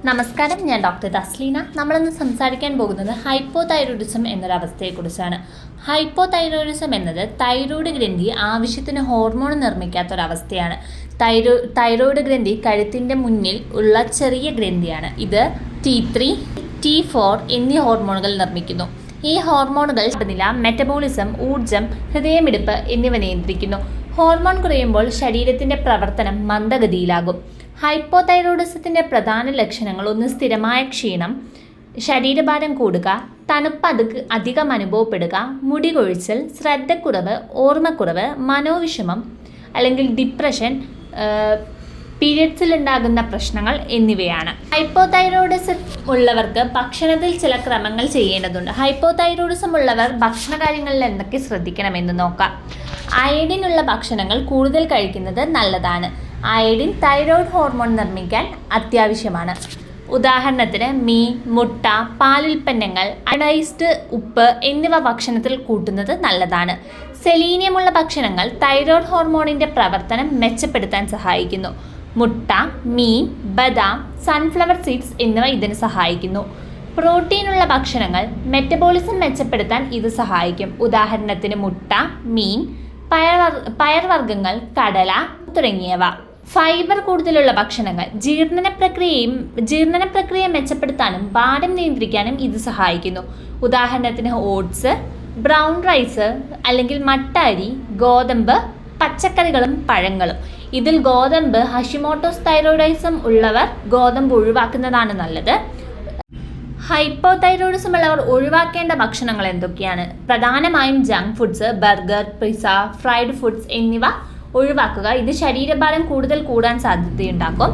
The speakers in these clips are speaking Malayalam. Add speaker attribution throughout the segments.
Speaker 1: നമസ്കാരം, ഞാൻ ഡോക്ടർ തസ്ലീന. നമ്മളിന്ന് സംസാരിക്കാൻ പോകുന്നത് ഹൈപ്പോതൈറോയിഡിസം എന്നൊരവസ്ഥയെക്കുറിച്ചാണ്. ഹൈപ്പോതൈറോയിഡിസം എന്നത് തൈറോയ്ഡ് ഗ്രന്ഥി ആവശ്യത്തിന് ഹോർമോൺ നിർമ്മിക്കാത്തൊരവസ്ഥയാണ്. തൈറോയ്ഡ് ഗ്രന്ഥി കഴുത്തിൻ്റെ മുന്നിൽ ഉള്ള ചെറിയ ഗ്രന്ഥിയാണ്. ഇത് T3, T4 എന്നീ ഹോർമോണുകൾ നിർമ്മിക്കുന്നു. ഈ ഹോർമോണുകൾ താപനില, മെറ്റബോളിസം, ഊർജം, ഹൃദയമിടിപ്പ് എന്നിവ നിയന്ത്രിക്കുന്നു. ഹോർമോൺ കുറയുമ്പോൾ ശരീരത്തിൻ്റെ പ്രവർത്തനം മന്ദഗതിയിലാകും. ഹൈപ്പോതൈറോയിഡിസത്തിൻ്റെ പ്രധാന ലക്ഷണങ്ങൾ: ഒന്ന്, സ്ഥിരമായ ക്ഷീണം, ശരീരഭാരം കൂടുക, തണുപ്പ് അധികം അനുഭവപ്പെടുക, മുടി കൊഴിച്ചൽ, ശ്രദ്ധക്കുറവ്, ഓർമ്മക്കുറവ്, മനോവിഷമം അല്ലെങ്കിൽ ഡിപ്രഷൻ, പീരിയഡ്സിലുണ്ടാകുന്ന പ്രശ്നങ്ങൾ എന്നിവയാണ്. ഹൈപ്പോതൈറോയിഡിസം ഉള്ളവർക്ക് ഭക്ഷണത്തിൽ ചില ക്രമങ്ങൾ ചെയ്യേണ്ടതുണ്ട്. ഹൈപ്പോതൈറോയിഡിസം ഉള്ളവർ ഭക്ഷണകാര്യങ്ങളിൽ എന്തൊക്കെ ശ്രദ്ധിക്കണമെന്ന് നോക്കാം. അയഡിൻ ഉള്ള ഭക്ഷണങ്ങൾ കൂടുതൽ കഴിക്കുന്നത് നല്ലതാണ്. അയഡിൻ തൈറോയ്ഡ് ഹോർമോൺ നിർമ്മിക്കാൻ അത്യാവശ്യമാണ്. ഉദാഹരണത്തിന് മീൻ, മുട്ട, പാലുൽപ്പന്നങ്ങൾ, അയഡൈസ്ഡ് ഉപ്പ് എന്നിവ ഭക്ഷണത്തിൽ കൂട്ടുന്നത് നല്ലതാണ്. സെലീനിയമുള്ള ഭക്ഷണങ്ങൾ തൈറോയ്ഡ് ഹോർമോണിൻ്റെ പ്രവർത്തനം മെച്ചപ്പെടുത്താൻ സഹായിക്കുന്നു. മുട്ട, മീൻ, ബദാം, സൺഫ്ലവർ സീഡ്സ് എന്നിവ ഇതിന് സഹായിക്കുന്നു. പ്രോട്ടീനുള്ള ഭക്ഷണങ്ങൾ മെറ്റബോളിസം മെച്ചപ്പെടുത്താൻ ഇത് സഹായിക്കും. ഉദാഹരണത്തിന് മുട്ട, മീൻ, പയർവർഗ്ഗങ്ങൾ, കടല തുടങ്ങിയവ. ഫൈബർ കൂടുതലുള്ള ഭക്ഷണങ്ങൾ ജീർണന പ്രക്രിയ മെച്ചപ്പെടുത്താനും ഭാരം നിയന്ത്രിക്കാനും ഇത് സഹായിക്കുന്നു. ഉദാഹരണത്തിന് ഓട്സ്, ബ്രൗൺ റൈസ് അല്ലെങ്കിൽ മട്ട അരി, ഗോതമ്പ്, പച്ചക്കറികളും പഴങ്ങളും. ഇതിൽ ഗോതമ്പ്, ഹഷിമോട്ടോസ് തൈറോയിഡിസം ഉള്ളവർ ഗോതമ്പ് ഒഴിവാക്കുന്നതാണ് നല്ലത്. ഹൈപ്പോതൈറോയിഡിസം ഉള്ളവർ ഒഴിവാക്കേണ്ട ഭക്ഷണങ്ങൾ എന്തൊക്കെയാണ്? പ്രധാനമായും junk foods, burger, pizza, fried foods എന്നിവ ഒഴിവാക്കുക. ഇത് ശരീരഭാരം കൂടുതൽ കൂടാൻ സാധ്യതയുണ്ടാക്കും.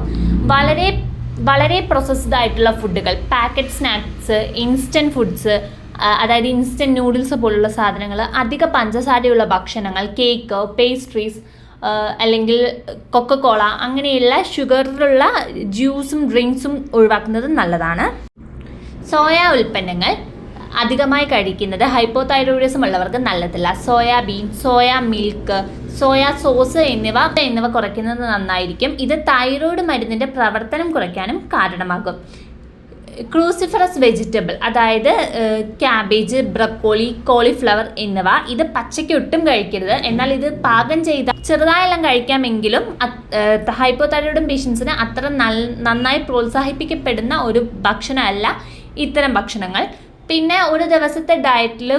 Speaker 1: വളരെ പ്രോസസ്ഡ് ആയിട്ടുള്ള ഫുഡുകൾ, പാക്കറ്റ് സ്നാക്സ്, ഇൻസ്റ്റൻറ്റ് ഫുഡ്സ്, അതായത് ഇൻസ്റ്റൻറ്റ് നൂഡിൽസ് പോലുള്ള സാധനങ്ങൾ, അധിക പഞ്ചസാരയുള്ള ഭക്ഷണങ്ങൾ, കേക്ക്, പേസ്ട്രീസ് അല്ലെങ്കിൽ കൊക്കക്കോള അങ്ങനെയുള്ള ഷുഗറിലുള്ള ജ്യൂസും ഡ്രിങ്ക്സും ഒഴിവാക്കുന്നത് നല്ലതാണ്. സോയ ഉൽപ്പന്നങ്ങൾ അധികമായി കഴിക്കുന്നത് ഹൈപ്പോതൈറോയിഡിസം ഉള്ളവർക്ക് നല്ലതല്ല. Soybean, soya milk, soya sauce എന്നിവ കുറയ്ക്കുന്നത് നന്നായിരിക്കും. ഇത് തൈറോയ്ഡ് മരുന്നിൻ്റെ പ്രവർത്തനം കുറയ്ക്കാനും കാരണമാകും. ക്രൂസിഫറസ് വെജിറ്റബിൾ, അതായത് ക്യാബേജ്, ബ്രക്കോളി, കോളിഫ്ലവർ എന്നിവ ഇത് പച്ചയ്ക്ക് ഒട്ടും കഴിക്കരുത്. എന്നാൽ ഇത് പാകം ചെയ്ത ചെറുതായെല്ലാം കഴിക്കാമെങ്കിലും ഹൈപ്പോതൈറോയിഡ് പേഷ്യൻസിന് അത്ര നന്നായി പ്രോത്സാഹിപ്പിക്കപ്പെടുന്ന ഒരു ഭക്ഷണമല്ല ഇത്തരം ഭക്ഷണങ്ങൾ. പിന്നെ ഒരു ദിവസത്തെ ഡയറ്റിൽ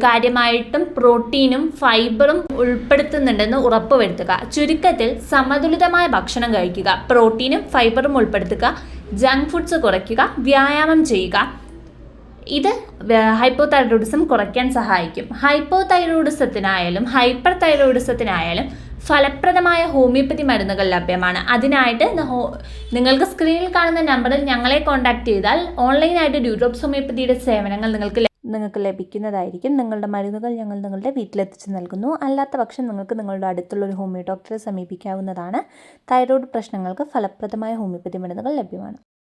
Speaker 1: കാര്യമായിട്ടും പ്രോട്ടീനും ഫൈബറും ഉൾപ്പെടുത്തുന്നുണ്ടെന്ന് ഉറപ്പുവരുത്തുക. ചുരുക്കത്തിൽ സമതുലിതമായ ഭക്ഷണം കഴിക്കുക, പ്രോട്ടീനും ഫൈബറും ഉൾപ്പെടുത്തുക, ജങ്ക് ഫുഡ്സ് കുറയ്ക്കുക, വ്യായാമം ചെയ്യുക. ഇത് ഹൈപ്പോതൈറോയിഡിസം കുറയ്ക്കാൻ സഹായിക്കും. ഹൈപ്പോതൈറോയിഡിസത്തിനായാലും ഹൈപ്പർ തൈറോയിഡിസത്തിനായാലും ഫലപ്രദമായ ഹോമിയോപ്പതി മരുന്നുകൾ ലഭ്യമാണ്. അതിനായിട്ട് നിങ്ങൾക്ക് സ്ക്രീനിൽ കാണുന്ന നമ്പറിൽ ഞങ്ങളെ കോൺടാക്ട് ചെയ്താൽ ഓൺലൈനായിട്ട് ഡ്യൂഡ്രോപ്സ് ഹോമിയോപ്പതിയുടെ സേവനങ്ങൾ നിങ്ങൾക്ക് ലഭിക്കുന്നതായിരിക്കും. നിങ്ങളുടെ മരുന്നുകൾ ഞങ്ങൾ നിങ്ങളുടെ വീട്ടിലെത്തിച്ച് നൽകുന്നു. അല്ലാത്ത പക്ഷം നിങ്ങൾക്ക് നിങ്ങളുടെ അടുത്തുള്ള ഒരു ഹോമിയോ ഡോക്ടറെ സമീപിക്കാവുന്നതാണ്. തൈറോയ്ഡ് പ്രശ്നങ്ങൾക്ക് ഫലപ്രദമായ ഹോമിയോപ്പതി മരുന്നുകൾ ലഭ്യമാണ്.